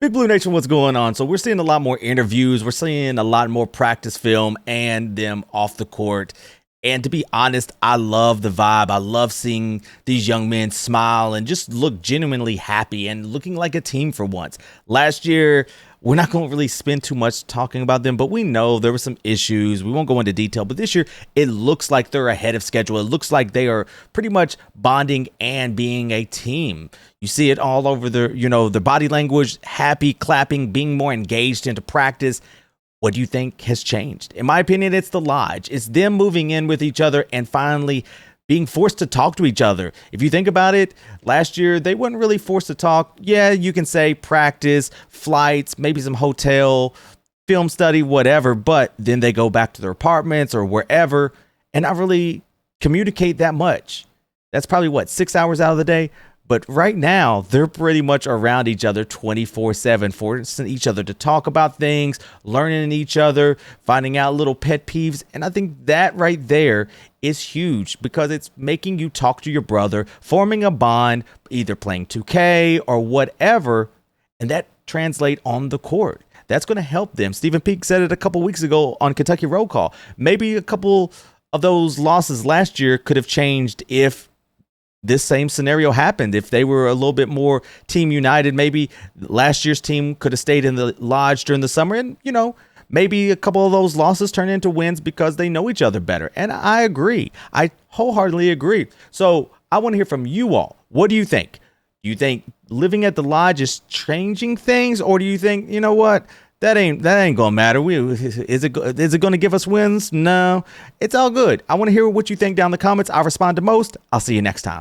Big Blue Nation, what's going on? So we're seeing a lot more interviews, we're seeing a lot more practice film and them off the court. And to be honest, I love the vibe. I love seeing these young men smile and just look genuinely happy and looking like a team for once. Last year, we're not going to really spend too much talking about them, but we know there were some issues. We won't go into detail, but this year it looks like they're ahead of schedule. It looks like they are pretty much bonding and being a team. You see it all over the body language, happy, clapping, being more engaged into practice. What do you think has changed? In my opinion, it's the Lodge. It's them moving in with each other and finally being forced to talk to each other. If you think about it, last year they weren't really forced to talk. Yeah, you can say practice, flights, maybe some hotel, film study, whatever, but then they go back to their apartments or wherever and not really communicate that much. That's probably what, 6 hours out of the day? But right now, they're pretty much around each other 24/7, forcing each other to talk about things, learning each other, finding out little pet peeves. And I think that right there is huge because it's making you talk to your brother, forming a bond, either playing 2K or whatever. And that translate on the court. That's going to help them. Stephen Peake said it a couple weeks ago on Kentucky Roll Call. Maybe a couple of those losses last year could have changed if this same scenario happened. If they were a little bit more team united, maybe last year's team could have stayed in the Lodge during the summer and, maybe a couple of those losses turn into wins because they know each other better. And I agree. I wholeheartedly agree. So I want to hear from you all. What do you think? Do you think living at the Lodge is changing things, or do you think, you know what? That ain't gonna matter. Is it gonna give us wins? No, it's all good. I want to hear what you think down in the comments. I'll respond to most. I'll see you next time.